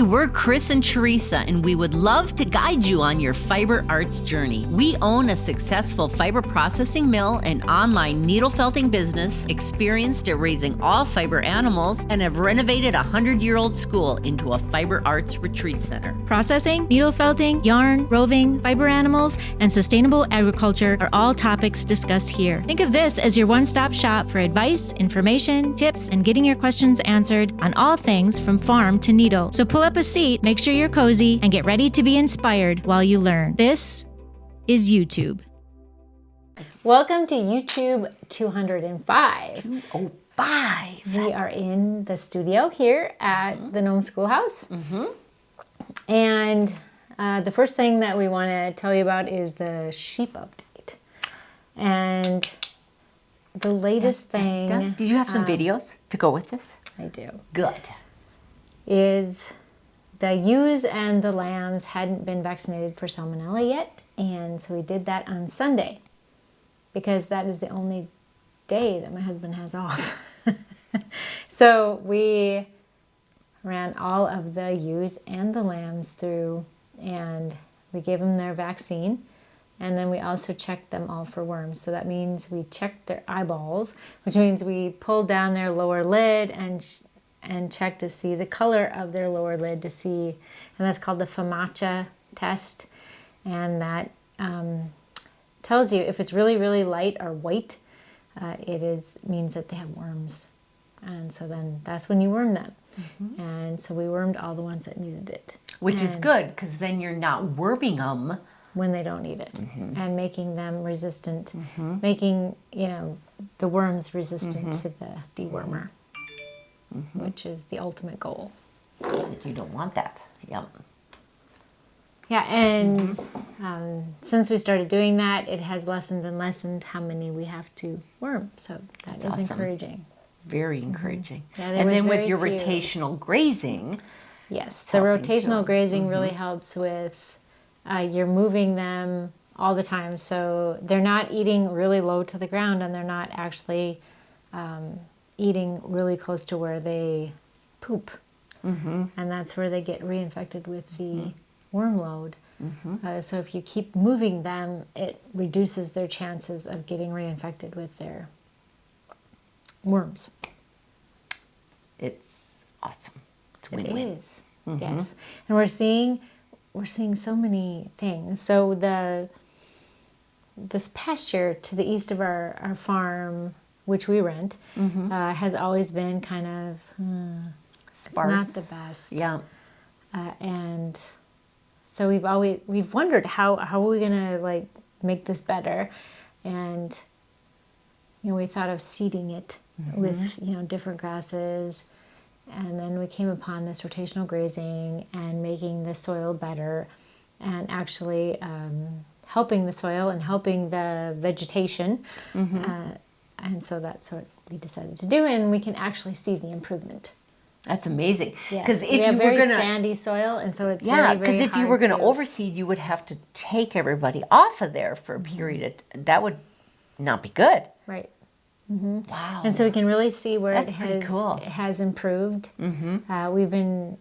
Hi, we're Chris and Teresa, and we would love to guide you on your fiber arts journey. We own a successful fiber processing mill and online needle felting business, experienced at raising all fiber animals, and have renovated a 100-year-old school into a fiber arts retreat center. Processing, needle felting, yarn, roving, fiber animals, and sustainable agriculture are all topics discussed here. Think of this as your one-stop shop for advice, information, tips, and getting your questions answered on all things from farm to needle. So pull up a seat, make sure you're cozy, and get ready to be inspired while you learn. This is EweTube. Welcome to EweTube 205. 205. We are in the studio here at the Nome Schoolhouse. And the first thing that we want to tell you about is the sheep update. And the latest thing... Did you have some videos to go with this? I do. Good. Is the ewes and the lambs hadn't been vaccinated for salmonella yet. And so we did that on Sunday because that is the only day that my husband has off. So we ran all of the ewes and the lambs through and we gave them their vaccine. And then we also checked them all for worms. So that means we checked their eyeballs, which means we pulled down their lower lid and check to see the color of their lower lid to see, and that's called the FAMACHA test. And that tells you if it's really, really light or white, means that they have worms. And so then that's when you worm them. And so we wormed all the ones that needed it. Which is good, because then you're not worming them when they don't need it, and making them resistant, making, the worms resistant to the dewormer. Which is the ultimate goal. You don't want that. Yep. Yeah, and since we started doing that, it has lessened and lessened how many we have to worm. So that's awesome. Encouraging. Very encouraging. Yeah, and then with your few. Rotational grazing. Yes, the rotational grazing really helps with you're moving them all the time. So they're not eating really low to the ground, and they're not actually eating really close to where they poop. And that's where they get reinfected with the worm load. So if you keep moving them, it reduces their chances of getting reinfected with their worms. It's awesome. It's It win-win. is. Yes. And we're seeing so many things. So this pasture to the east of our farm, which we rent, has always been kind of Sparse. It's not the best. Yeah. And so we've wondered how are we gonna make this better, and we thought of seeding it with different grasses, and then we came upon this rotational grazing and making the soil better, and actually helping the soil and helping the vegetation. And so that's what we decided to do, and we can actually see the improvement. That's amazing. Because if we have you very were gonna, sandy soil, and so it's because if you were going to overseed, you would have to take everybody off of there for a period. That would not be good. Right. Wow. And so we can really see where That's it pretty cool. has improved. We've been,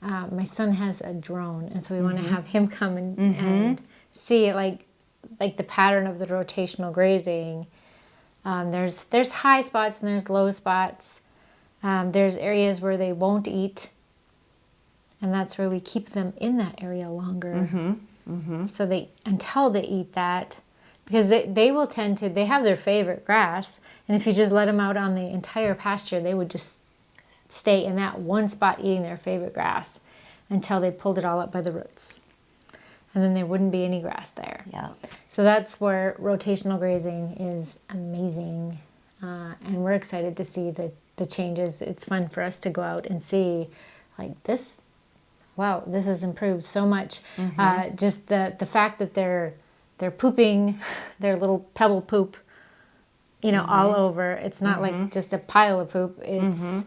my son has a drone, and so we want to have him come and see like the pattern of the rotational grazing. There's high spots and there's low spots. There's areas where they won't eat, and that's where we keep them in that area longer. So until they eat that, because they will tend to, they have their favorite grass, and if you just let them out on the entire pasture, they would just stay in that one spot eating their favorite grass until they pulled it all up by the roots. And then there wouldn't be any grass there. Yeah. So that's where rotational grazing is amazing. And we're excited to see the changes. It's fun for us to go out and see this. Wow, this has improved so much. Just the fact that they're pooping their little pebble poop, all over. It's not like just a pile of poop. It's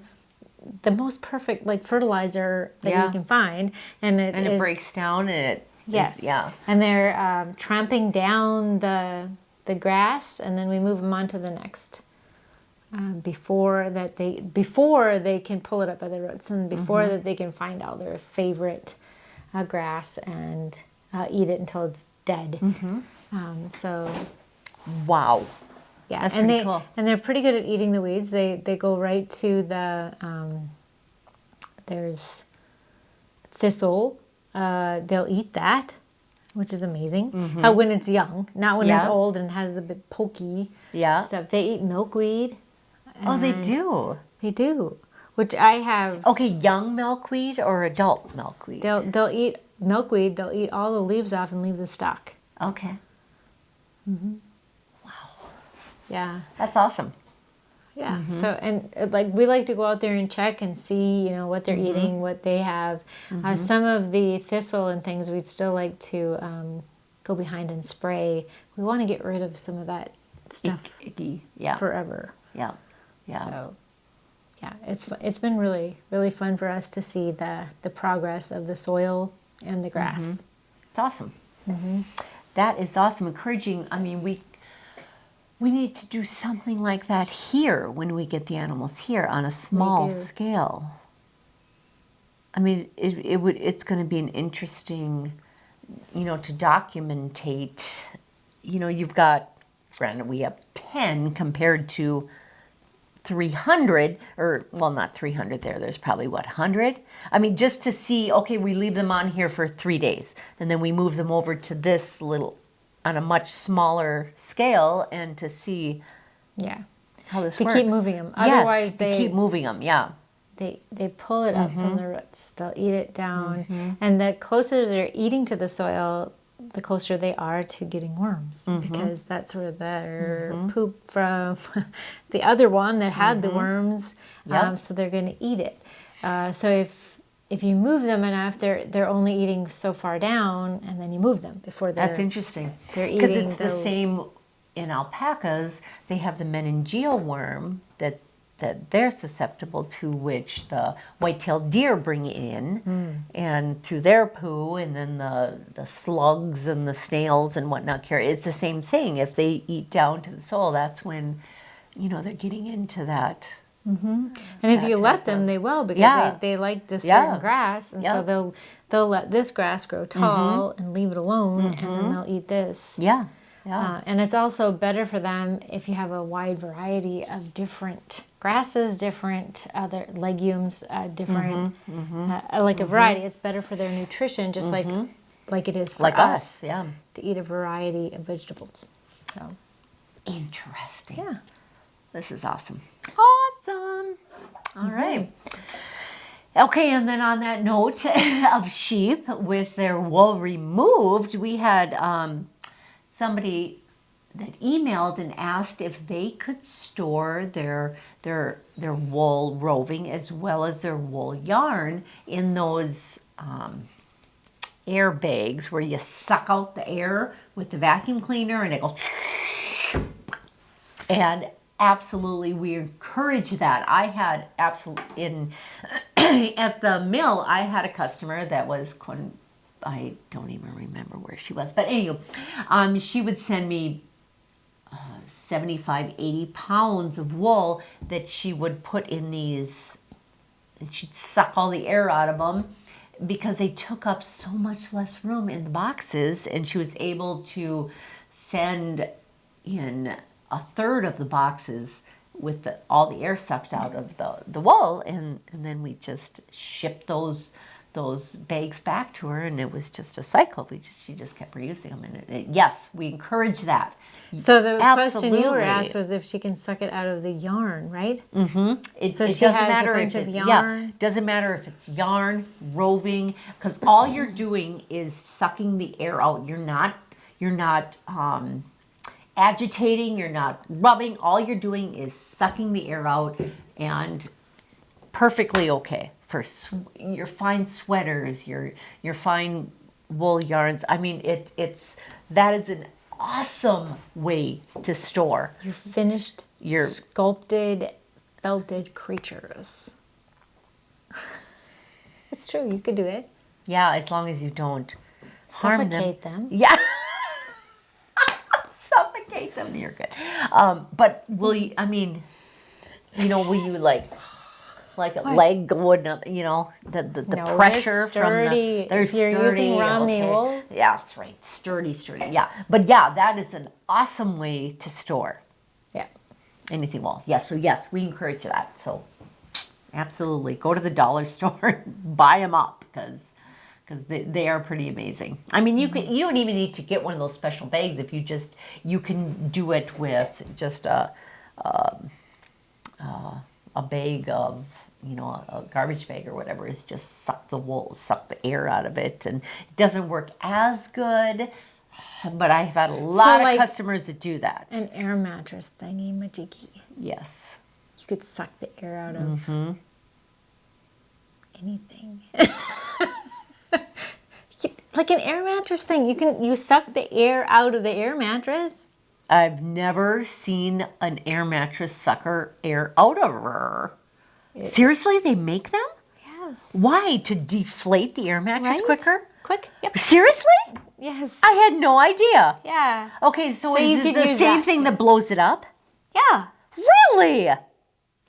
the most perfect fertilizer that you can find. And it breaks down and it... Yes. Yeah. And they're tramping down the grass, and then we move them on to the next before they can pull it up by the roots, and before that they can find all their favorite grass and eat it until it's dead. So Wow. yeah, That's and pretty cool. they're pretty good at eating the weeds. They go right to the there's thistle. They'll eat that, which is amazing. When it's young, not when it's old and has a bit pokey stuff. They eat milkweed. Oh, they do. They do. Which I have. Okay, young milkweed or adult milkweed? They'll eat milkweed. They'll eat all the leaves off and leave the stalk. Okay. Wow. Yeah. That's awesome. Yeah. So, and like we like to go out there and check and see, what they're eating, what they have. Some of the thistle and things we'd still like to go behind and spray. We want to get rid of some of that stuff Icky. Yeah. forever. Yeah. Yeah. So, yeah, it's been really, really fun for us to see the progress of the soil and the grass. It's awesome. That is awesome. Encouraging. I mean, we need to do something like that here when we get the animals here on a small scale. I mean, it's going to be an interesting, to documentate. You've got, granted, we have 10 compared to 300, or, well, not 300 there. There's probably, 100? I mean, just to see, okay, we leave them on here for 3 days, and then we move them over to this little, on a much smaller scale, and to see how this works. To keep moving them. Otherwise, they keep moving them, They pull it up from the roots. They'll eat it down. And the closer they're eating to the soil, the closer they are to getting worms, because that's sort of their poop from the other one that had the worms. So they're going to eat it. So if you move them enough, they're only eating so far down, and then you move them before they're. That's interesting. They're eating because it's the same in alpacas. They have the meningeal worm that they're susceptible to, which the white-tailed deer bring in, and through their poo, and then the slugs and the snails and whatnot carry. It's the same thing. If they eat down to the soil, that's when, they're getting into that. And if you let them, they will, because they like this certain grass, and so they'll let this grass grow tall and leave it alone, and then they'll eat this. And it's also better for them if you have a wide variety of different grasses, different other legumes, different like a variety. It's better for their nutrition, just like it is for us to eat a variety of vegetables. So interesting. Yeah. This is awesome. Awesome. All right. Okay, and then on that note of sheep with their wool removed, we had somebody that emailed and asked if they could store their wool roving as well as their wool yarn in those air bags where you suck out the air with the vacuum cleaner and it goes. And absolutely, we encourage that. I had absolutely at the mill, I had a customer that was, I don't even remember where she was, but anyway, she would send me 75, 80 pounds of wool that she would put in these, and she'd suck all the air out of them because they took up so much less room in the boxes, and she was able to send in a third of the boxes with all the air sucked out of the wool, and then we just shipped those bags back to her, and it was just a cycle. She just kept reusing them, and yes, we encourage that. So the question you were asked was if she can suck it out of the yarn, right? So she has a bunch of yarn. Yeah, doesn't matter if it's yarn, roving, because all you're doing is sucking the air out. You're not agitating, you're not rubbing. All you're doing is sucking the air out, and perfectly okay for your fine sweaters, your fine wool yarns. I mean, that is an awesome way to store your finished, sculpted, felted creatures. It's true, you could do it. Yeah, as long as you don't harm suffocate them. Yeah. Suffocate them, you're good. But You know, will you like a leg going up, you know, the No, pressure they're sturdy. from the, they're If you're sturdy. using Romney okay. wool. Yeah, that's right. Sturdy, yeah. But yeah, that is an awesome way to store Yeah. anything wool. Yeah, so yes, we encourage that. So absolutely, go to the dollar store and buy them up because they are pretty amazing. I mean, you don't even need to get one of those special bags if you can do it with just a bag of, you know, a garbage bag or whatever. Is just suck the air out of it, and it doesn't work as good. But I've had a lot of customers that do that. An air mattress thingy majiggy. Yes. You could suck the air out of anything. Like an air mattress thing. You suck the air out of the air mattress. I've never seen an air mattress sucker air out of her. Seriously, they make them? Yes. Why? To deflate the air mattress quicker? Quick. Yep. Seriously? Yes. I had no idea. Yeah. Okay, so is you it could the use same that thing too. that blows it up? Yeah. Really?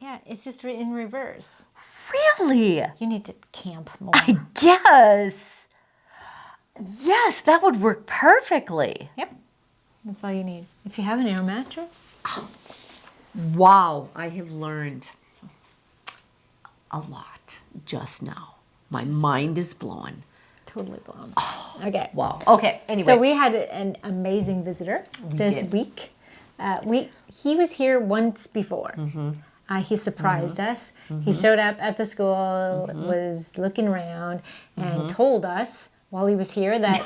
Yeah. It's just in reverse. Really? You need to camp more. I guess. Yes, that would work perfectly. Yep. That's all you need. If you have an air mattress. Wow, I have learned a lot just now. My mind is blown. Totally blown. Okay. Wow. Okay, anyway. So we had an amazing visitor this did. week. He was here once before. He surprised us. He showed up at the school, was looking around, and told us while he was here that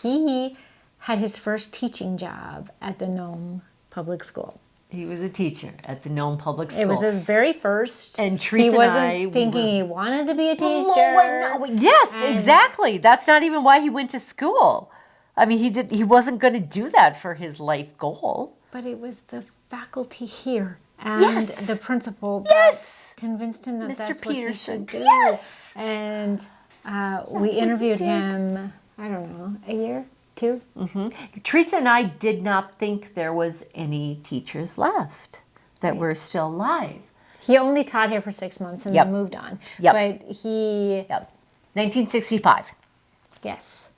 he had his first teaching job at the Nome Public School. He was a teacher at the Nome Public School. It was his very first. And Teresa he and wasn't I, thinking he wanted to be a teacher. No, yes, exactly. That's not even why he went to school. I mean, he wasn't going to do that for his life goal. But it was the faculty here and the principal that convinced him that that's what he should do. Yes. And we interviewed him, I don't know, a year, 2? Teresa and I did not think there was any teachers left that were still alive. He only taught here for 6 months and then moved on. But he... 1965. Yes.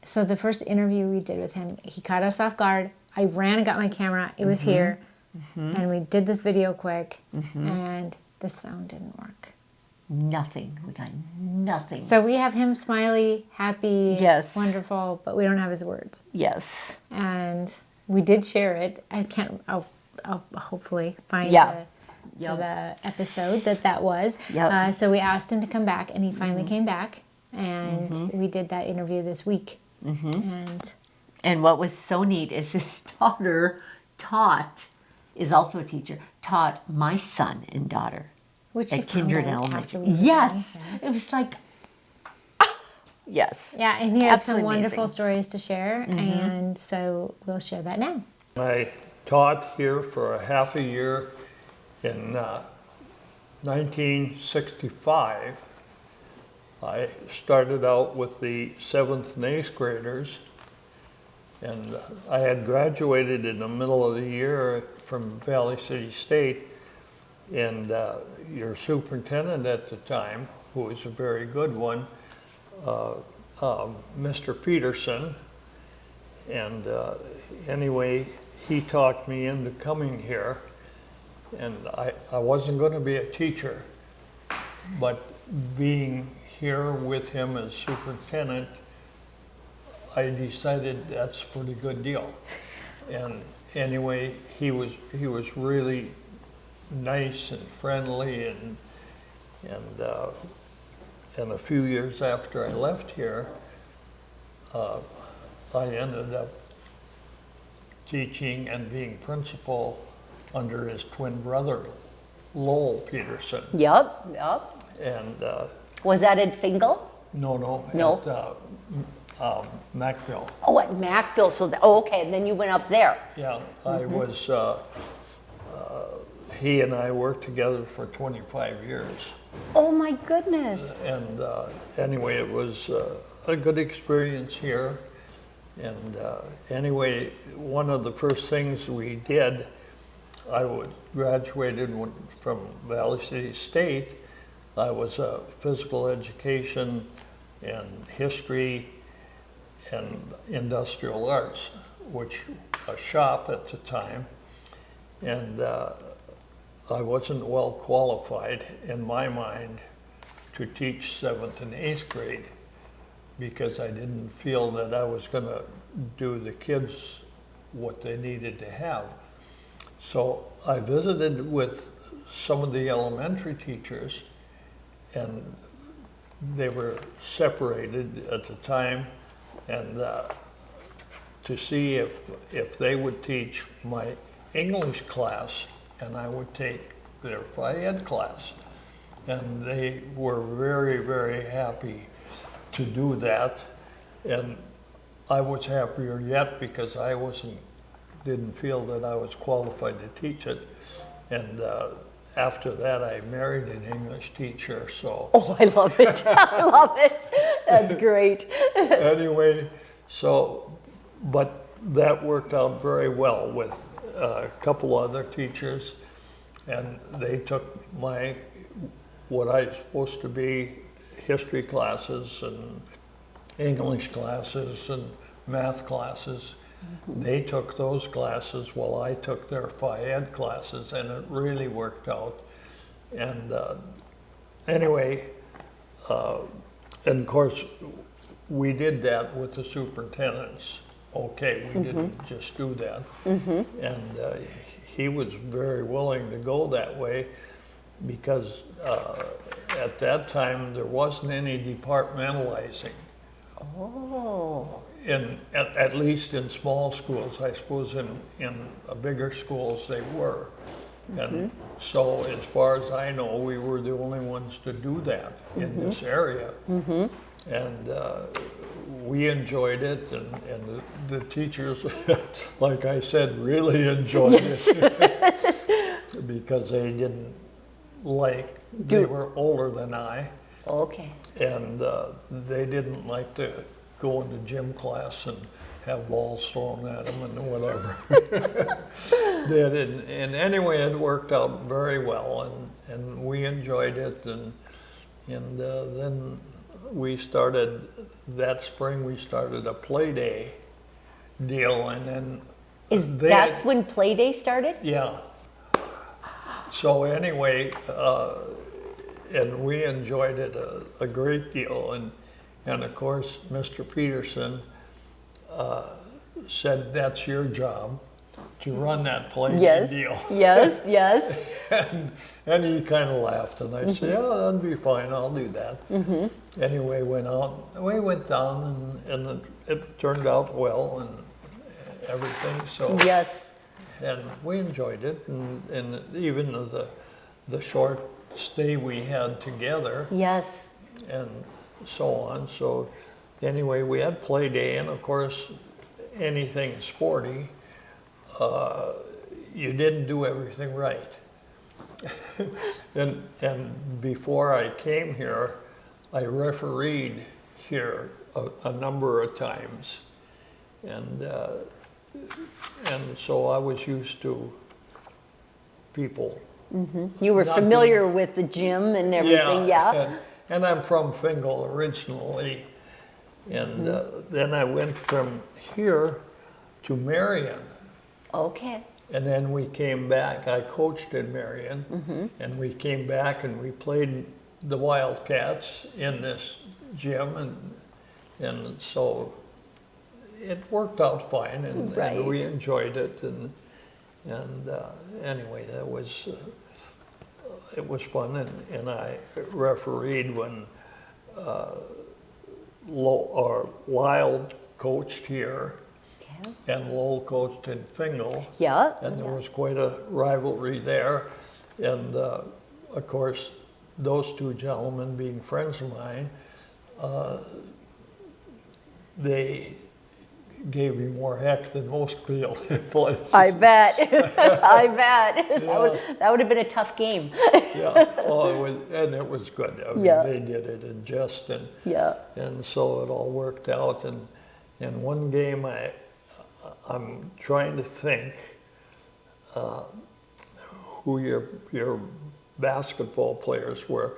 So the first interview we did with him, he caught us off guard. I ran and got my camera. It was here. And we did this video quick. And the sound didn't work. Nothing. We got nothing. So we have him smiley, happy, Yes. wonderful, but we don't have his words. Yes. And we did share it. I'll hopefully find the episode that was. So we asked him to come back, and he finally came back. And we did that interview this week. And what was so neat is his daughter is also a teacher, taught my son and daughter. Which at Kindred Elementary. Yes. It was like, yes. Yeah, and he had Absolutely some wonderful amazing. stories to share, and so we'll share that now. I taught here for a half a year in 1965. I started out with the 7th and 8th graders, and I had graduated in the middle of the year from Valley City State, and your superintendent at the time, who was a very good one, Mr. Peterson, and anyway, he talked me into coming here, and I wasn't going to be a teacher, but being here with him as superintendent, I decided that's a pretty good deal. And anyway, he was really nice and friendly, and a few years after I left here, I ended up teaching and being principal under his twin brother, Lowell Peterson. Yep. And Was that at Fingal? no. At Macville. Oh, at Macville. So, okay. And then you went up there. Yeah, I was, he and I worked together for 25 years. Oh my goodness. And anyway, it was a good experience here. And anyway, one of the first things we did graduated from Valley City State. I was a physical education and history and industrial arts, which a shop at the time. And I wasn't well qualified in my mind to teach 7th and 8th grade because I didn't feel that I was going to do the kids what they needed to have. So I visited with some of the elementary teachers, and they were separated at the time, and to see if they would teach my English class and I would take their Phi Ed class. And they were very, very happy to do that. And I was happier yet because I didn't feel that I was qualified to teach it. And after that, I married an English teacher, so. Oh, I love it. I love it. That's great. Anyway, so, but that worked out very well with a couple other teachers, and they took what I was supposed to be history classes and English classes and math classes. They took those classes while I took their Phi Ed classes, and it really worked out. And anyway, and of course, we did that with the superintendents. Okay, we didn't just do that. And he was very willing to go that way because at that time there wasn't any departmentalizing. Oh. At least in small schools. I suppose in bigger schools they were. And so as far as I know, we were the only ones to do that in this area. And we enjoyed it, and the teachers, like I said, really enjoyed it because they didn't they were older than I. Okay. And they didn't like to go into gym class and have balls thrown at them and whatever. And anyway, it worked out very well, and we enjoyed it. And then we started, that spring, we started a play day deal, and then That's when Play Day started? Yeah. So anyway, and we enjoyed it a great deal, and of course, Mr. Peterson said, that's your job to run that play deal. Yes. And he kind of laughed, and I said, yeah, that'd be fine, I'll do that. Anyway, we went down, and it turned out well and everything, so. Yes. And we enjoyed it, and even the short stay we had together. Yes. And so on. So anyway, we had play day, and of course, anything sporty, you didn't do everything right. and before I came here, I refereed here a number of times, and so I was used to people. You were not familiar with the gym and everything, yeah? And I'm from Fingal originally, and then I went from here to Marion. Okay. And then we came back, I coached in Marion, and we came back and we played the Wildcats in this gym, and so it worked out fine, and we enjoyed it, and anyway, it was fun, and I refereed when Wild coached here, and Lowell coached in Fingal. Yeah. And there was quite a rivalry there. And of course, those two gentlemen being friends of mine, they gave me more heck than most people. I bet. I bet. That would have been a tough game. Yeah. Oh, it was good. I mean, they did it in jest, and so it all worked out. And one game, I'm trying to think. who your basketball players were.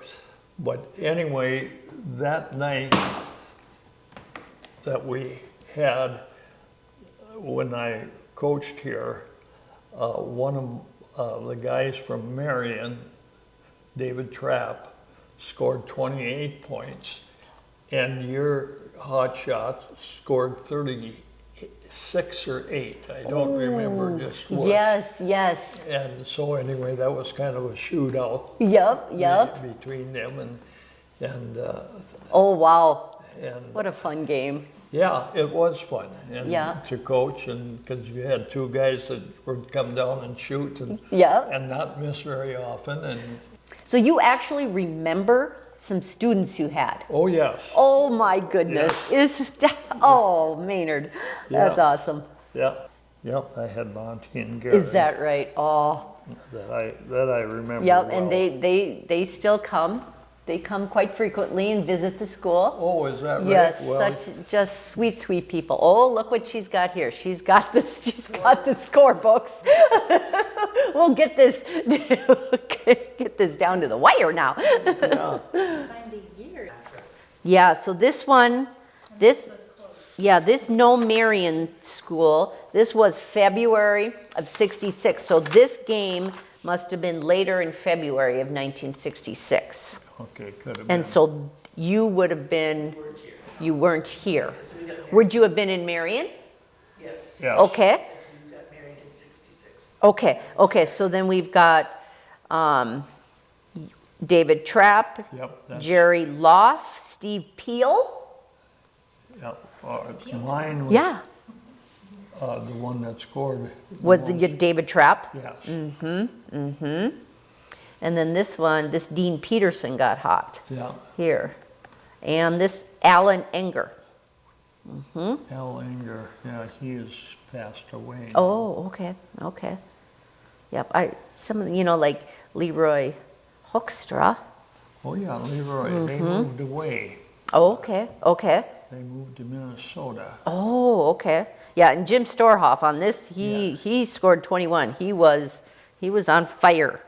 But anyway, that night that we had, when I coached here, one of the guys from Marion, David Trapp, scored 28 points, and your hotshot scored 36 or 8. I don't remember just what. Yes, yes. And so anyway, that was kind of a shootout. Yep. Between them and Oh, wow. and What a fun game. yeah, it was fun and Yeah. to coach, and because you had two guys that would come down and shoot and Yep. and not miss very often, and So you actually remember some students you had? oh yes, Oh my goodness. Oh, Maynard. That's Yeah. awesome. yep, I had Monty and Gary. Is that right? Oh, that I remember? yep. well. And they still come. They come quite frequently and visit the school. Oh, is that right? Yes, Well, such just sweet people. Oh, look what she's got here. She's got this. She's got the scorebooks. We'll get this down to the wire now. yeah. Yeah. So this one, this Nome Marion School. This was February of '66. So this game must have been later in February of 1966. Okay, could have been. And so you would have been, you weren't here. Would you have been in Marion? Yes. Yes. Okay, Yes, we got married in '66. okay, so then we've got David Trapp, Yep, that's- Jerry Loff, Steve Peel. Yep. Mine was Yeah, the one that scored. was the the David Trapp. Yes. And then this one, this Dean Peterson got hot Yeah. here. And this Alan Enger. Al Anger, yeah, he has passed away. Oh, okay. Yep, some of the, like Leroy Hoekstra. Oh yeah, Leroy, they moved away. Oh, okay. They moved to Minnesota. Oh, okay. Yeah, and Jim Storhoff on this, he scored 21. He was on fire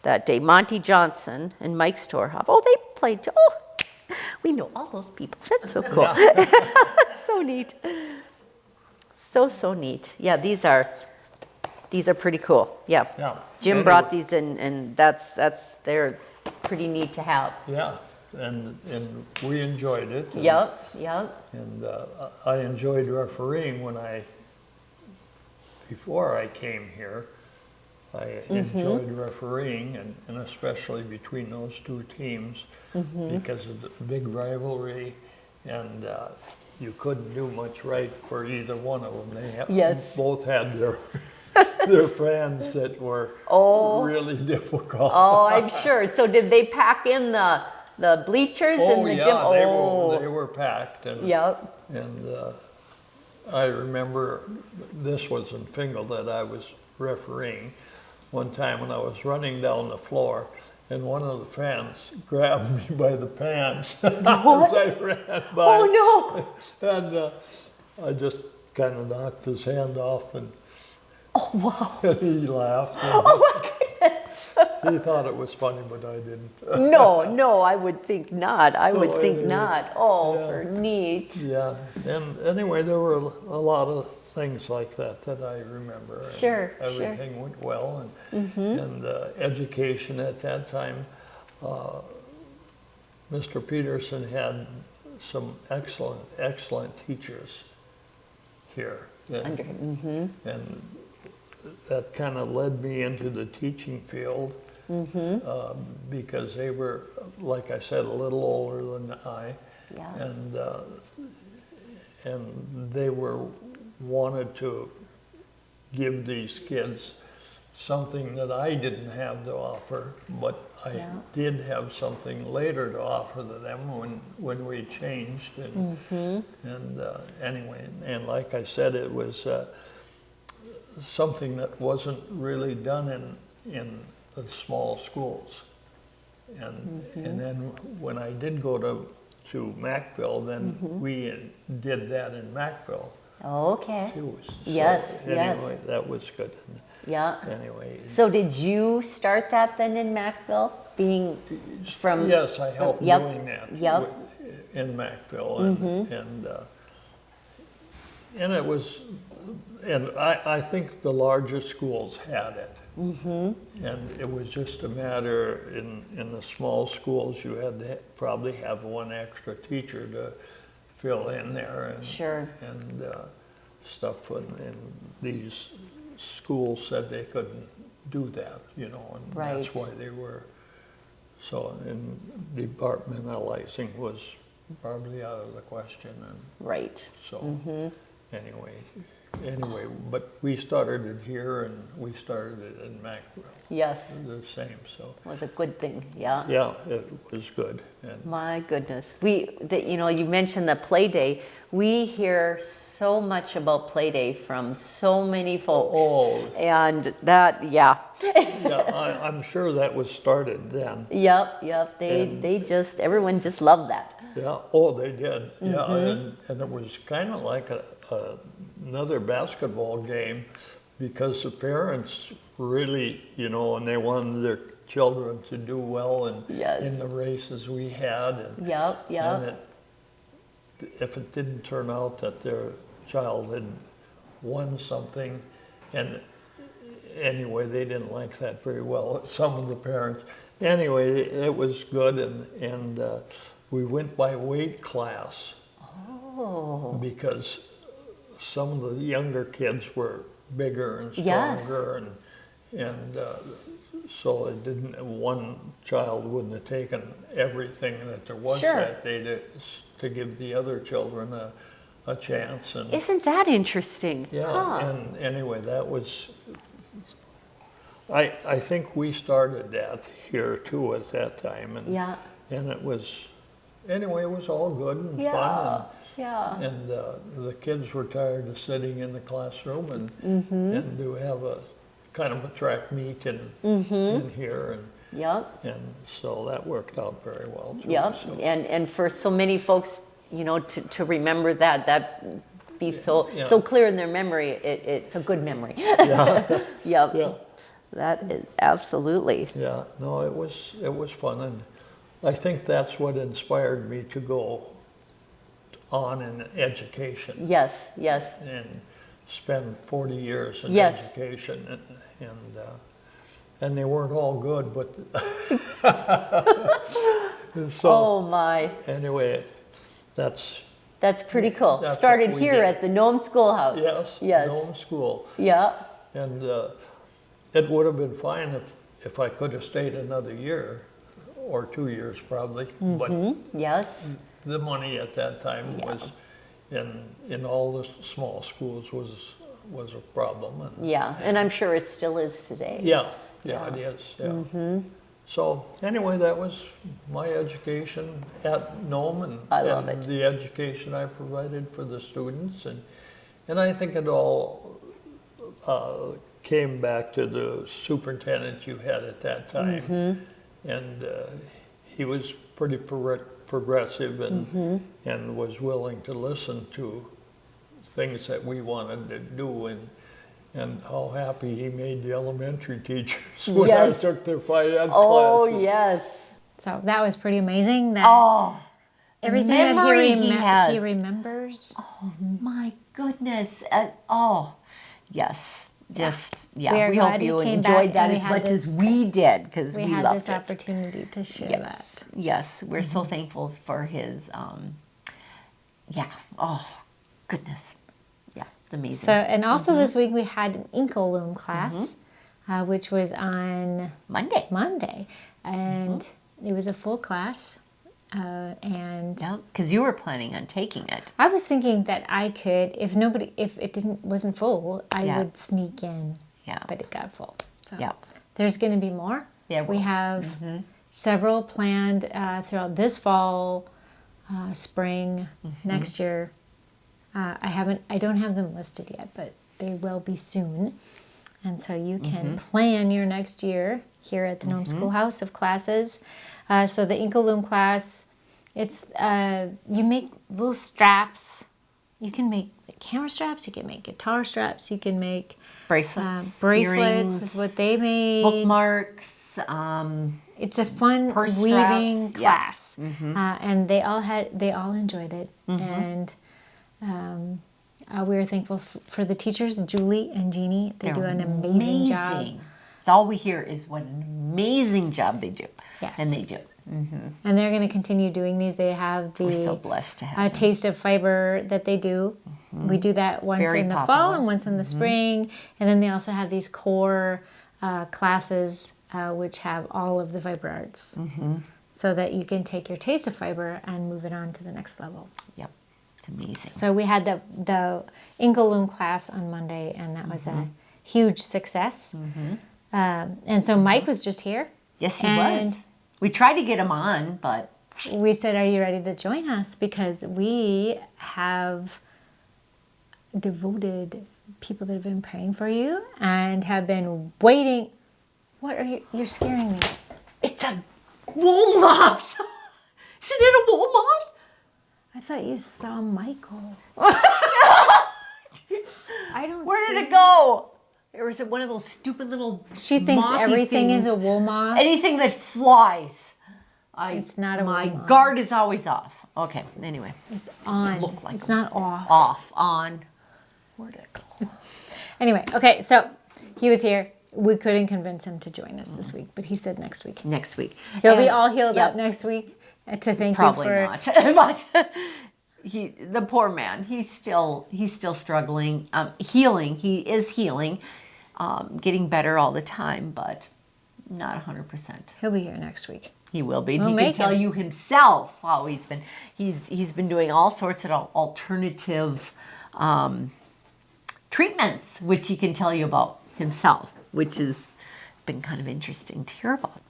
that day. Monty Johnson and Mike Storhoff. Oh, they played. Oh, we know all those people. That's so cool. So neat. So neat. Yeah, these are pretty cool. Yeah. Yeah. Jim brought these in, and they're pretty neat to have. Yeah, and we enjoyed it. And, Yep. And I enjoyed refereeing before I came here. I enjoyed refereeing, and especially between those two teams because of the big rivalry, and you couldn't do much right for either one of them. They both had their fans that were really difficult. Oh, I'm sure. So did they pack in the bleachers in the gym? They were packed. And, Yep. And I remember this was in Fingal that I was refereeing one time when I was running down the floor, and one of the fans grabbed me by the pants as I ran by. Oh no! And I just kind of knocked his hand off, and Oh wow! and he laughed. And Oh my goodness! he thought it was funny, but I didn't. No, I would think not. I would So think anyway, not. Oh, yeah. for neat. Yeah, and anyway, there were a lot of things like that I remember. and Sure. Everything went well, and education at that time, Mr. Peterson had some excellent teachers here. And that kind of led me into the teaching field because they were, like I said, a little older than I. Yeah. And they wanted to give these kids something that I didn't have to offer, but I did have something later to offer to them when we changed. And, anyway, and like I said, it was something that wasn't really done in the small schools. And then when I did go to Mackville, then we did that in Mackville Okay. too. So Yes, anyway, that was good. Yeah. Anyway. So did you start that then in Macville, being from? Yes, I helped Yep. doing that Yep. in Macville, and it was, and I think the largest schools had it. And it was just a matter, in the small schools, you had to probably have one extra teacher to fill in there and Sure. and stuff. And these schools said they couldn't do that, you know, and that's Right. why they were. So, and departmentalizing was probably out of the question, and Right. so anyway, but we started it here and we started it in Macville, Yes. the same. So Was a good thing. Yeah. yeah, it was good. And My goodness. You mentioned the play day. We hear so much about play day from so many folks. Oh. And that, yeah. yeah, I'm sure that was started then. Yep. Everyone just loved that. Yeah, oh, they did. Yeah, and it was kind of like another basketball game, because the parents really, you know, and they wanted their children to do well in the races we had. And, Yep. and if it didn't turn out that their child had won something, and anyway, they didn't like that very well, some of the parents. Anyway, it was good, and we went by weight class. Oh. Because some of the younger kids were bigger and Yes. stronger, and so it didn't. One child wouldn't have taken everything that there was Sure. that day to give the other children a chance. And Isn't that interesting? yeah, Huh. and anyway, that was. I think we started that here too at that time, and it was. Anyway, it was all good and fun. Yeah. And the kids were tired of sitting in the classroom and to have a kind of a track meet in here, and so that worked out very well too. Yep. So, And for so many folks, you know, to remember that be so Yeah. clear in their memory, it's a good memory. yeah, Yep. yeah, That is absolutely. yeah. No, it was fun, and I think that's what inspired me to go on in education Yes. and spend 40 years in Yes. education, and they weren't all good, but so. Oh my. Anyway, that's, That's pretty cool. That's Started what we here did. at the Nome Schoolhouse. yes, Nome School. Yeah. And it would have been fine if I could have stayed another year or 2 years probably. But Yes. the money at that time was, in all the small schools, was a problem. And Yeah. And I'm sure it still is today. yeah, it is, yeah. So anyway, that was my education at Nome, and I love and it. the education I provided for the students, and I think it all came back to the superintendent you had at that time, and he was pretty progressive and was willing to listen to things that we wanted to do, and how happy he made the elementary teachers when I Yes. took their Phi Ed Oh classes. yes. So that was pretty amazing. That Oh. everything memory that he has. he remembers. My goodness. Yes. Just, We yeah. are We glad hope he you came enjoyed back that and we as had much as this- we did, because We we had loved this it. opportunity to share Yes. that. Yes. We're so thankful for his, oh, goodness. Yeah. It's amazing. So, and also this week we had an Inkaloom class, which was on Monday. and it was a full class. And Yeah. Because you were planning on taking it. I was thinking that I could, if it wasn't full, I Yeah. would sneak in. Yeah. But it got full. So Yeah. there's going to be more. There We will. have several planned throughout this fall, spring, next year. I don't have them listed yet, but they will be soon. And so you can plan your next year here at the Nome Schoolhouse of classes. So the Inkaloom class, it's you make little straps You can make camera straps. You can make guitar straps. You can make Bracelets. bracelets. earrings, Is what they made. bookmarks. It's a fun Purse weaving straps, yeah. class, and they all enjoyed it, and we are thankful for the teachers, Julie and Jeannie. They do an amazing job. It's all we hear is what an amazing job they do. Yes. And they do. And they're going to continue doing these. They have the We're so blessed to have them. taste of fiber that they do. We do that once Very in the fall popular. and once in the spring, and then they also have these core classes which have all of the fiber arts, so that you can take your taste of fiber and move it on to the next level. Yep. It's amazing. So we had the Inkle Loom class on Monday, and that was a huge success. And so Mike was just here. Yes, he and was. We tried to get him on, but we said, "Are you ready to join us?" Because we have devoted people that have been praying for you and have been waiting. What are you? You're scaring me. it's a wool moth. Isn't it a wool moth? I thought you saw Michael. I don't. Where see did it go? Or is it one of those stupid little She thinks mothy everything things? is a wool moth. Anything that flies. It's not a My wool moth. guard is always off. Okay, anyway. It's on. Look like it's a- not off. Off, on. Where'd it go? Anyway, okay, so he was here. We couldn't convince him to join us this week, but he said next week. Next week. He'll be And- all healed up yep. next week to thank Probably you for. not. But the poor man, he's still struggling. Healing. He is healing. Getting better all the time, but not 100%. He'll be here next week. He will be. We'll He can make tell him. you himself how he's been doing all sorts of alternative treatments, which he can tell you about himself, which has been kind of interesting to hear about.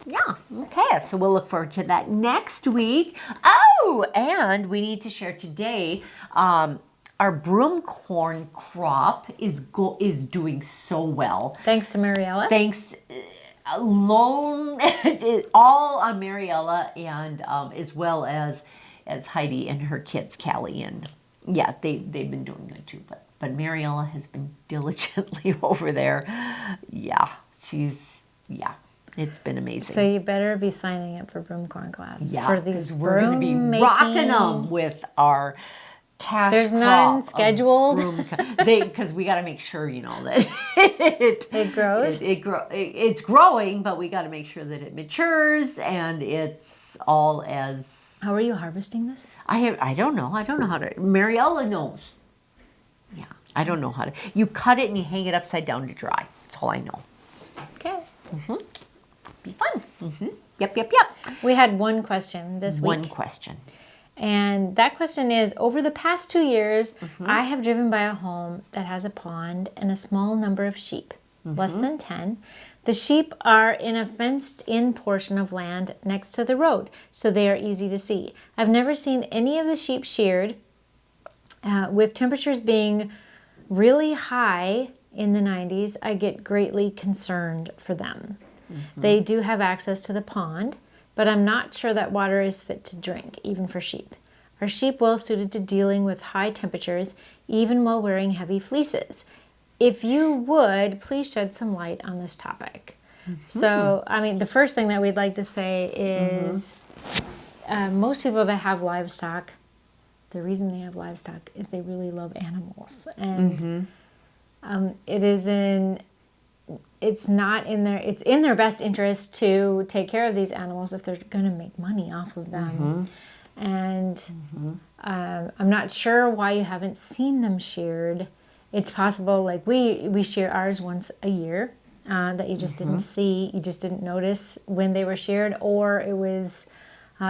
Yeah. Okay. So we'll look forward to that next week. Oh, and we need to share today. Our broomcorn crop is doing so well. Thanks to Mariella. Thanks, all on Mariella, and as well as Heidi and her kids, Callie, and yeah, they've been doing good too. But Mariella has been diligently over there. Yeah, it's been amazing. So you better be signing up for broomcorn class. Yeah, for these because we're going to be broom rocking making- them with our cash. There's none scheduled. Because we got to make sure, that It grows? It's growing, but we got to make sure that it matures and it's all as. How are you harvesting this? I don't know. I don't know how to. Mariella knows. Yeah, I don't know how to. You cut it and you hang it upside down to dry. That's all I know. Okay. Be fun. Yep. We had one question this One week. question. And that question is, over the past 2 years, I have driven by a home that has a pond and a small number of sheep, less than 10. The sheep are in a fenced-in portion of land next to the road, so they are easy to see. I've never seen any of the sheep sheared. With temperatures being really high in the 90s, I get greatly concerned for them. They do have access to the pond, but I'm not sure that water is fit to drink, even for sheep. Are sheep well suited to dealing with high temperatures, even while wearing heavy fleeces? If you would, please shed some light on this topic. So, the first thing that we'd like to say is most people that have livestock, the reason they have livestock is they really love animals. And it's in their best interest to take care of these animals if they're going to make money off of them. And I'm not sure why you haven't seen them sheared. It's possible, like we shear ours once a year, that you just didn't see, you just didn't notice when they were sheared, or it was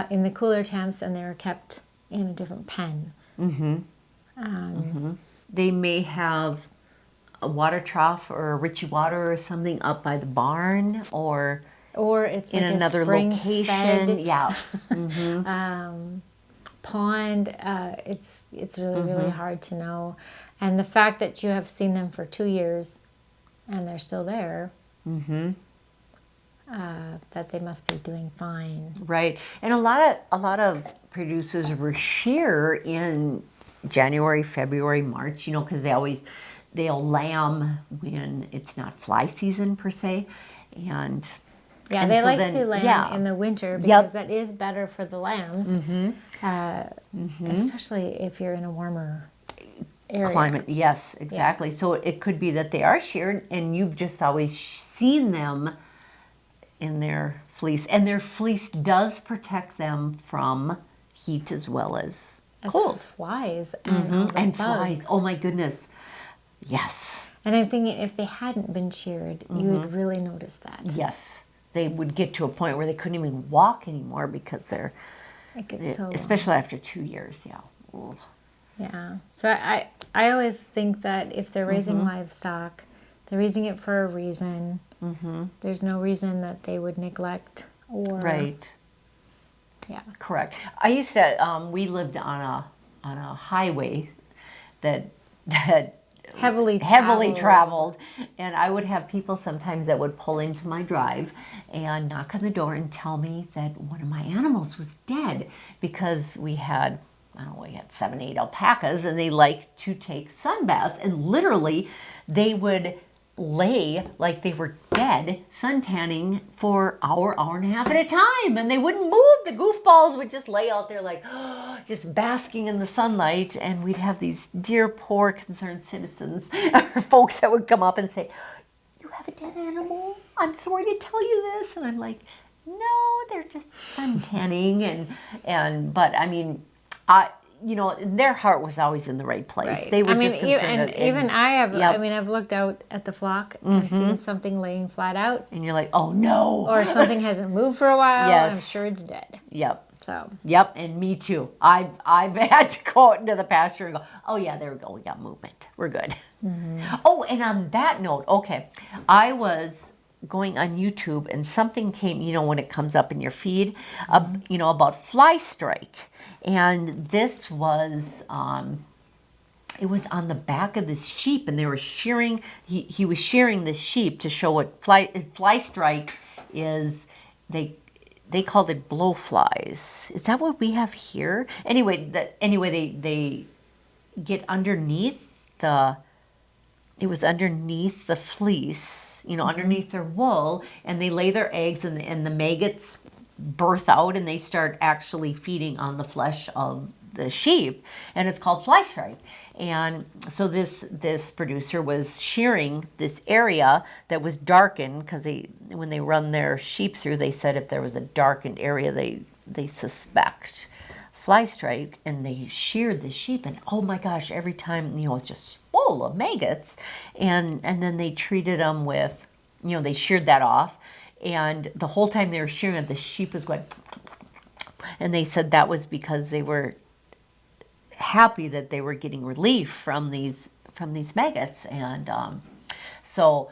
in the cooler temps and they were kept in a different pen. They may have a water trough or a Richie water or something up by the barn, or it's in like another a spring location. fed Yeah. pond. It's really hard to know. And the fact that you have seen them for 2 years and they're still there, that they must be doing fine. Right. And a lot of producers were shear in January, February, March, because they'll lamb when it's not fly season per se. And they so like then, to lamb in the winter because Yep. that is better for the lambs, especially if you're in a warmer area. Climate, yes, exactly. So it could be that they are sheared and you've just always seen them in their fleece. And their fleece does protect them from heat as well as cold. Flies and all the And bugs. flies. Oh my goodness. Yes. And I'm thinking if they hadn't been sheared, you would really notice that. Yes. They would get to a point where they couldn't even walk anymore because they're, It gets so long. especially after 2 years. Yeah. Ugh. Yeah. So I always think that if they're raising livestock, they're raising it for a reason. There's no reason that they would neglect or Right. Yeah. Correct. I used to. We lived on a highway that Heavily traveled, and I would have people sometimes that would pull into my drive and knock on the door and tell me that one of my animals was dead because we had 7, 8 alpacas, and they like to take sun baths, and literally they would lay like they were dead sun tanning for hour and a half at a time, and they wouldn't move. The goofballs would just lay out there like just basking in the sunlight, and we'd have these dear poor concerned citizens or folks that would come up and say, "You have a dead animal? I'm sorry to tell you this." And I'm like, "No, they're just sun tanning." But I mean, their heart was always in the right place. Right. They were I mean, just concerned. even I have. Yep. I mean, I've looked out at the flock and seen something laying flat out, And you're like, "Oh no!" or something hasn't moved for a while. Yes. I'm sure it's dead. Yep. So Yep, and me too. I've had to go out into the pasture and go, "Oh yeah, there we go. We got movement. We're good." Oh, and on that note, okay, I was going on YouTube and something came, when it comes up in your feed, about fly strike. And this was, it was on the back of this sheep, and they were shearing, he was shearing this sheep to show what fly strike is. They called it blowflies. Is that what we have here? Anyway, they get underneath it was underneath the fleece, underneath their wool, and they lay their eggs, and the maggots birth out, and they start actually feeding on the flesh of the sheep, and it's called fly strike. And so this producer was shearing this area that was darkened, because when they run their sheep through, they said if there was a darkened area, they suspect fly strike, and they sheared the sheep, and oh my gosh, every time, it's just full of maggots, and then they treated them with, they sheared that off, and the whole time they were shearing it, the sheep was going, and they said that was because they were happy that they were getting relief from these maggots. And so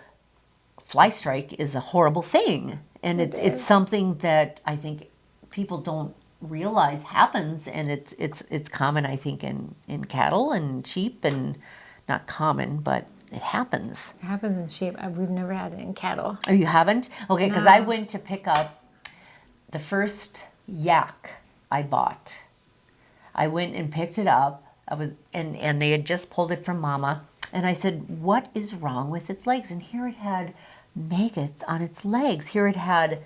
fly strike is a horrible thing, and it's something that I think people don't realize happens, and it's common, I think, in cattle and sheep, and not common, but it happens. it happens in sheep. We've never had it in cattle. Oh, you haven't? Okay, because I went to pick up the first yak I bought. I went and picked it up. And they had just pulled it from Mama. And I said, "What is wrong with its legs?" And here it had maggots on its legs. Here it had,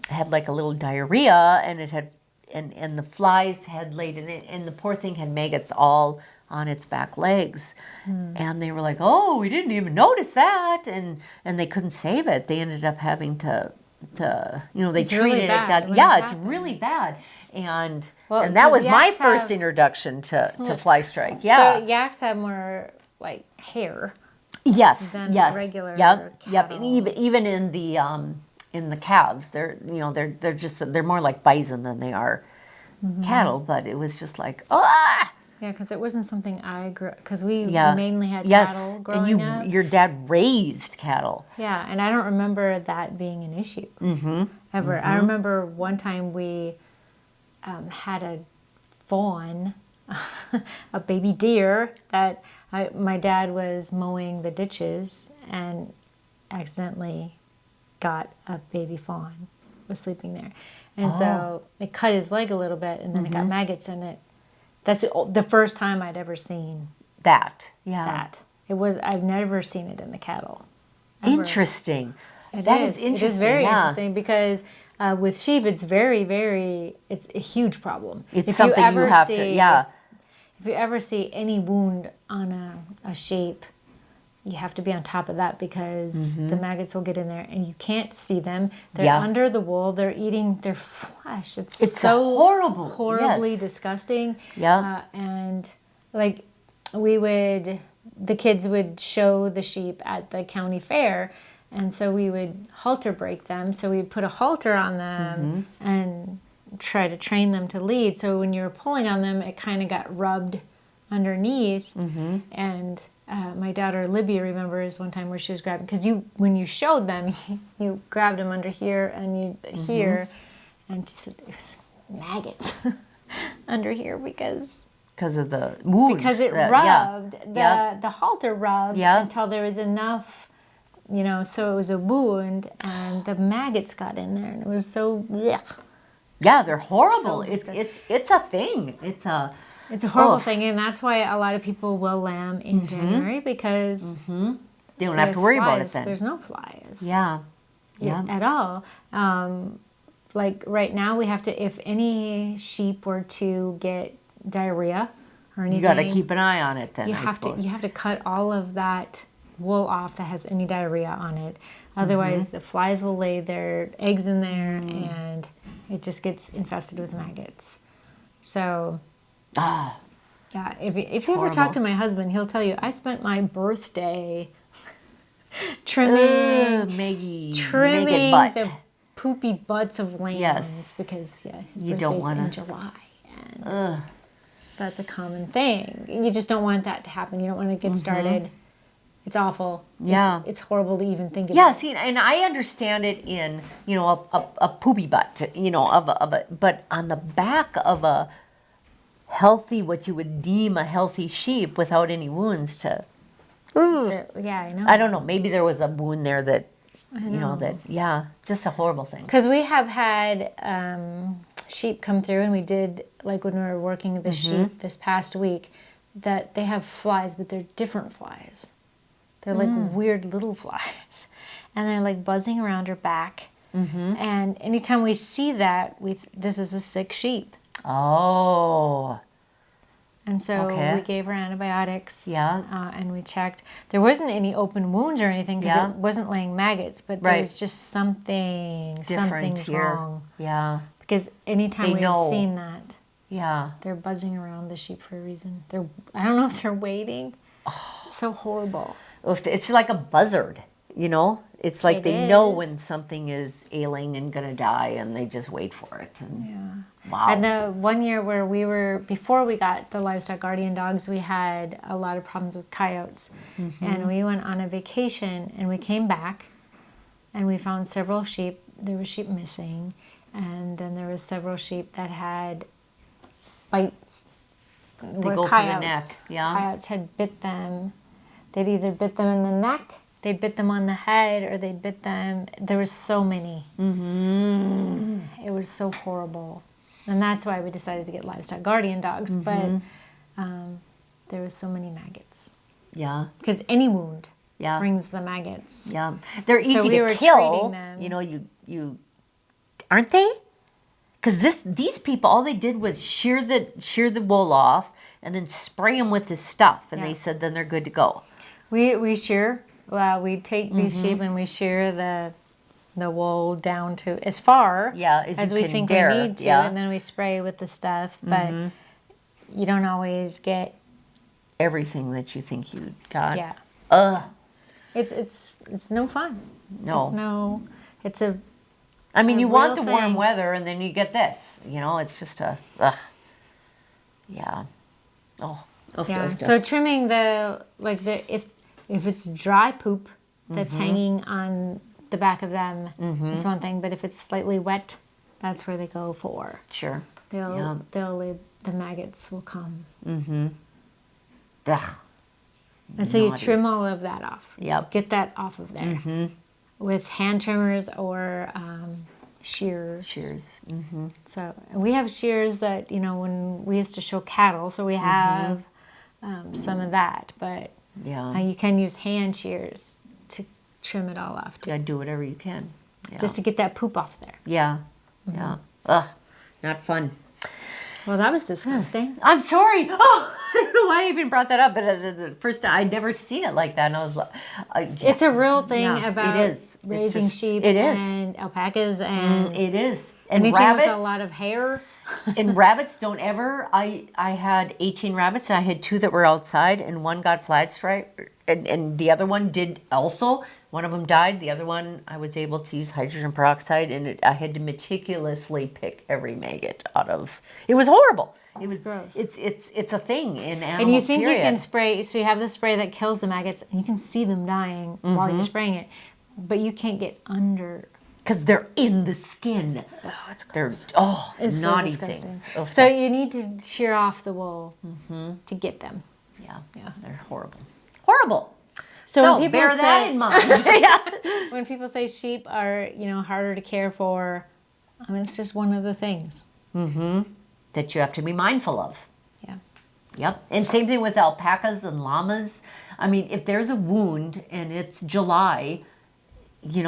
had like a little diarrhea, and it had, and the flies had laid in it, and the poor thing had maggots all on its back legs. And they were like, "Oh, we didn't even notice that," and they couldn't save it. They ended up having to they It's treated really it. bad when it It's happens. really bad. And Well, and that was 'cause my yaks first have- introduction to fly strike. Yeah. So yaks have more like hair. Yes. than Yes. regular Yep. And cattle. even in the calves, they're more like bison than they are cattle. But it was just like, ah. Yeah, because it wasn't something I grew, because we Yeah. mainly had Yes. cattle growing up. And your dad raised cattle. Yeah, and I don't remember that being an issue ever. I remember one time we had a fawn, a baby deer, that my dad was mowing the ditches and accidentally got a baby fawn, was sleeping there. And so it cut his leg a little bit, and then it got maggots in it. That's the first time I'd ever seen That. Yeah. that. I've never seen it in the cattle. Ever. Interesting. It That is. is interesting. It is very yeah. interesting because with sheep, it's it's a huge problem. It's If something you have to, yeah. If you ever see any wound on a sheep, you have to be on top of that because the maggots will get in there and you can't see them. They're Yeah. under the wool. They're eating their flesh. It's so horrible. horribly Yes. disgusting. Yeah. And like the kids would show the sheep at the county fair. And so we would halter break them. So we'd put a halter on them and try to train them to lead. So when you were pulling on them, it kind of got rubbed underneath. And my daughter Libby remembers one time where she was grabbing, because when you showed them, you grabbed them under here and here, and she said it was maggots under here because of the wound. because it rubbed the halter rubbed until there was enough. So it was a wound, and the maggots got in there, and it was so. Blech. Yeah, they're horrible. So It's a thing. It's a horrible thing, and that's why a lot of people will lamb in January because they don't have to worry about it then. There's no flies. Yeah. At all. Like right now, we have to. If any sheep were to get diarrhea or anything, You got to keep an eye on it then. You I have suppose. to cut all of that wool off that has any diarrhea on it. Otherwise, the flies will lay their eggs in there, and it just gets infested with maggots. So, yeah, if you ever talk to my husband, he'll tell you I spent my birthday trimming butt. the poopy butts of lambs because his You don't birthday's in wanna- July, and that's a common thing. You just don't want that to happen. You don't want to get started. It's awful. Yeah. It's horrible to even think about. Yeah, see, and I understand it in, a poopy butt, but on the back of a healthy, what you would deem a healthy sheep without any wounds to. Yeah, I know. I don't know. Maybe there was a wound there that, just a horrible thing. Because we have had sheep come through, and we did, like when we were working the sheep this past week, that they have flies, but they're different flies. They're like weird little flies. And they're like buzzing around her back. And anytime we see that, this is a sick sheep. Oh. And so we gave her antibiotics. Yeah. And we checked. There wasn't any open wounds or anything because it wasn't laying maggots, but there was just something's wrong. Yeah. Because anytime we've seen that, Yeah. they're buzzing around the sheep for a reason. I don't know if they're waiting. It's so horrible. It's like a buzzard, It's like they know when something is ailing and going to die, and they just wait for it. And, wow. And the one year where before we got the livestock guardian dogs, we had a lot of problems with coyotes. And we went on a vacation, and we came back, and we found several sheep. There were sheep missing, and then there was several sheep that had bites. They go for the neck, Coyotes had bit them. They'd either bit them in the neck, they'd bit them on the head, or they'd bit them. There was so many. It was so horrible. And that's why we decided to get livestock guardian dogs. But there was so many maggots. Yeah. Because any wound brings the maggots. Yeah. They're easy So we were to kill. treating them. You aren't they? Because these people, all they did was shear the wool off and then spray them with this stuff, and they said then they're good to go. We shear. Well, we take these sheep and we shear the wool down to as far as we can think dare. we need to, and then we spray with the stuff. But you don't always get everything that you think you got. Yeah. Ugh. It's no fun. No. It's a. I mean, a you want real the warm thing. weather, and then you get this. It's just ugh. Yeah. Oh. Yeah. So trimming if it's dry poop that's hanging on the back of them, it's one thing. But if it's slightly wet, that's where they go for. Sure. The maggots will come. Ugh. And so you trim all of that off. Yep. Just get that off of there with hand trimmers or shears. Shears. So and we have shears that, when we used to show cattle, so we have some of that. But Yeah. you can use hand shears to trim it all off, too, Yeah, do whatever you can. Yeah. just to get that poop off there. Yeah. Yeah. Ugh, not fun. Well, that was disgusting. I'm sorry. Oh, I don't know why I even brought that up, but the first time I'd never seen it like that, and I was like, It's a real thing Yeah, about it is. It's raising just- sheep it is. and alpacas and it is. And anything rabbits. with a lot of hair. And rabbits don't ever. I had 18 rabbits, and I had 2 that were outside, and 1 got flag stripe, and the other one did also. One of them died. The other one, I was able to use hydrogen peroxide, and I had to meticulously pick every maggot out of. It was horrible. It was gross. It's a thing in animals. And you think you period. can spray, so you have the spray that kills the maggots, and you can see them dying while you're spraying it, but you can't get under. Because they're in the skin. Oh, it's They're gross. it's It's so naughty disgusting. things. Oh, So you need to shear off the wool to get them. yeah, Yeah. they're horrible. Horrible. So So when people bear that say- in mind. Yeah. When people say sheep are, harder to care for, it's just one of the things. That you have to be mindful of. Yeah. Yep. And same thing with alpacas and llamas. I mean, if there's a wound and it's July, you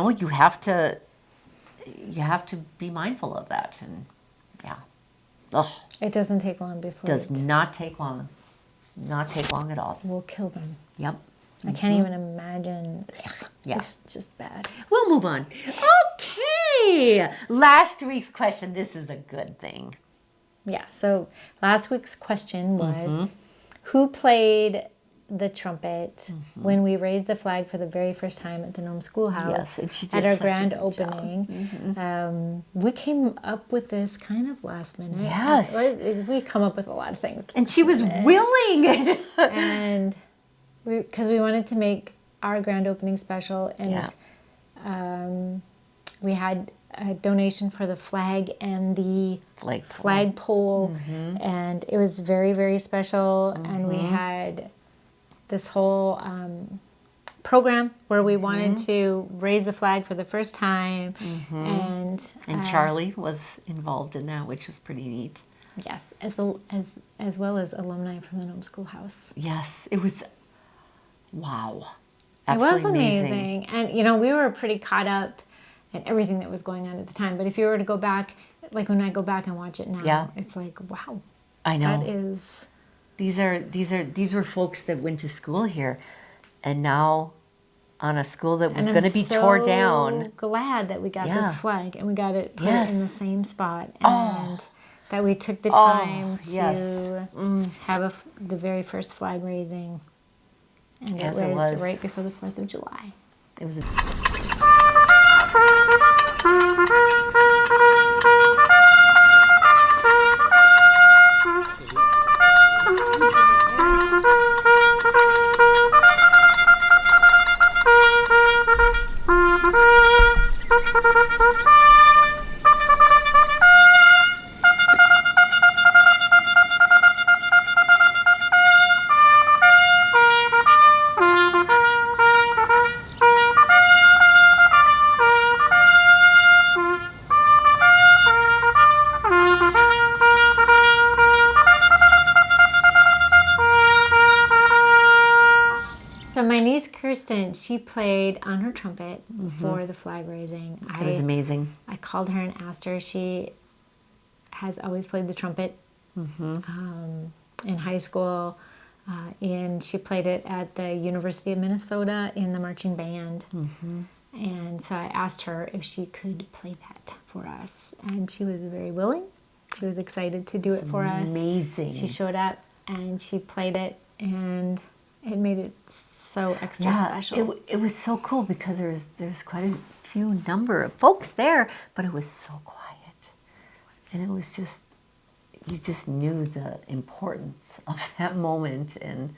have to be mindful of that. And yeah. Ugh, It doesn't take long before does it not take long. Not take long at all. will kill them. Yep. I can't even imagine. Yeah. It's just bad. We'll move on. Okay. Last week's question. This is a good thing. Yeah, so last week's question was who played the trumpet when we raised the flag for the very first time at the Nome Schoolhouse Yes, and she did at our such a grand good job. opening. We came up with this kind of last minute. Yes. We come up with a lot of things. And she was willing. And because we wanted to make our grand opening special, and Yeah. we had a donation for the flag and the Flagpole. flagpole, and it was very, very special. And we had this whole program where we wanted to raise the flag for the first time, and Charlie was involved in that, which was pretty neat. yes, as well as alumni from the Nome Schoolhouse. Yes, it was. Wow. It was Absolutely amazing. And, we were pretty caught up in everything that was going on at the time. But if you were to go back, like when I go back and watch it now, Yeah. it's like, wow, I know. that is... These were folks that went to school here, and now on a school that was And going to I'm be so tore down. glad that we got Yeah. this flag and we got it put Yes. in the same spot. Oh. And that we took the Oh, time to yes. have the very first flag raising. And Yes, it it was was. right before the 4th of July. It was. So my niece Kirsten, she played on her trumpet for the flag raising. It was amazing. I called her and asked her. She has always played the trumpet in high school, and she played it at the University of Minnesota in the marching band. And so I asked her if she could play that for us, and she was very willing. She was excited to do it for us. Amazing. She showed up and she played it, and it made it so extra special. It was so cool because there's quite a few number of folks there, but it was so quiet, and it was just, you just knew the importance of that moment, and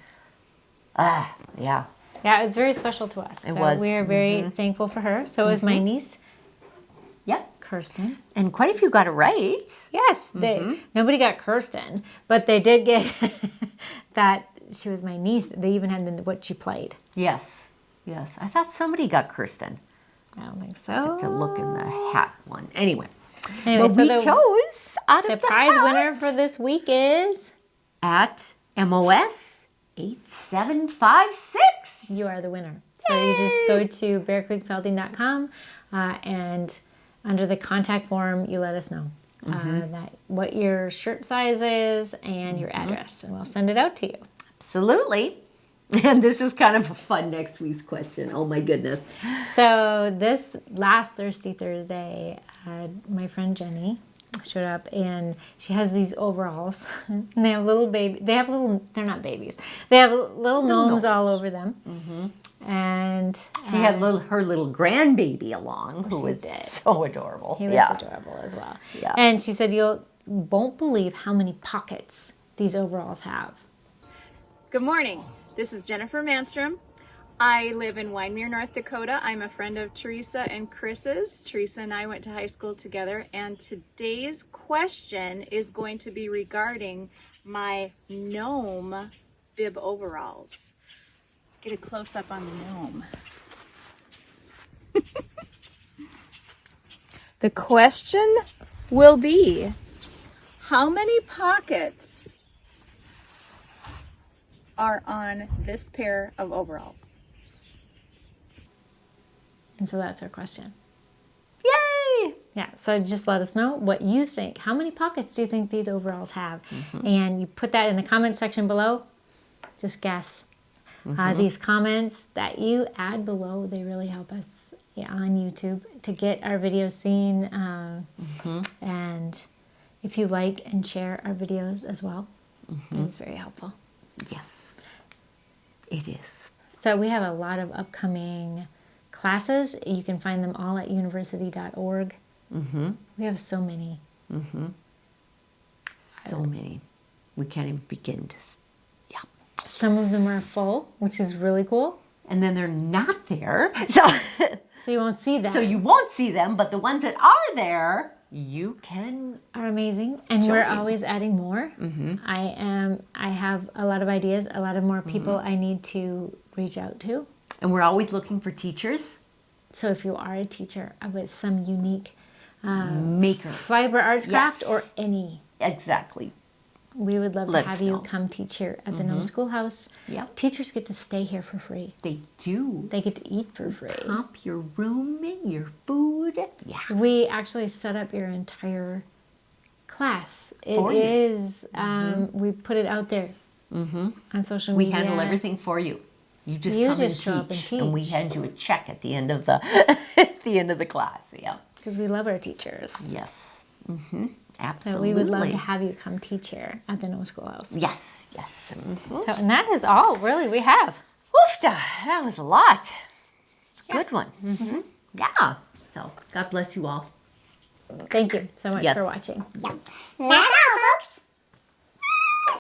yeah. Yeah, it was very special to us. It So was. we are very thankful for her. So it was my niece, Yep. Kirsten. And quite a few got it right. Yes, nobody got Kirsten, but they did get that she was my niece. They even had what she played. Yes. Yes. I thought somebody got Kirsten. I don't think so. To look in the hat one. Anyway, Anyway, well, so we the, chose out of the the prize hat winner for this week is at MOS 8756. you are the winner. So you just go to bearcreekfelding.com and under the contact form, you let us know that what your shirt size is and your address, and we'll send it out to you. Absolutely. And this is kind of a fun next week's question. Oh my goodness. So this last Thirsty Thursday, my friend Jenny showed up and she has these overalls and they have little they're not babies. They have little gnomes all over them. And She had her little grandbaby along who was so adorable. he was adorable as well. Yeah. And she said, you won't believe how many pockets these overalls have. Good morning. This is Jennifer Manstrom. I live in Wyndmere, North Dakota. I'm a friend of Teresa and Chris's. Teresa and I went to high school together, and today's question is going to be regarding my Nome bib overalls. Get a close-up on the Nome. The question will be, how many pockets are on this pair of overalls? And so that's our question. Yay! Yeah, so just let us know what you think. How many pockets do you think these overalls have? And you put that in the comment section below. Just guess. These comments that you add below, they really help us on YouTube to get our videos seen. And if you like and share our videos as well, it's very helpful. Yes, it is. So we have a lot of upcoming classes. You can find them all at university.org. We have so many. So many. We can't even begin to. Some of them are full, which is really cool. And then they're not there. So, So you won't see them. so you won't see them, but the ones that are there, you can. Are amazing, and we're Join. always adding more. I have a lot of ideas, a lot of more people I need to reach out to. And we're always looking for teachers. So if you are a teacher with some unique Maker. fiber arts craft Yes. or any, Exactly. we would love Let to us have you know. come teach here at the Nome Schoolhouse. Yep. Teachers get to stay here for free. They do. They get to eat for free. Comp your room and your food. Yeah. We actually set up your entire class. It For you. is, we put it out there on social We media. handle everything for you. You just You come just and show up and and we teach. hand you a check at the end of the at the end of the class. Yeah. Because we love our teachers. Yes. So Absolutely. we would love to have you come teach here at the Nome Schoolhouse. Yes. Yes. So, and that is all really we have. Oofta, that was a lot. Good one. Yeah. So God bless you all. Thank you so much Yes. for watching. That's all,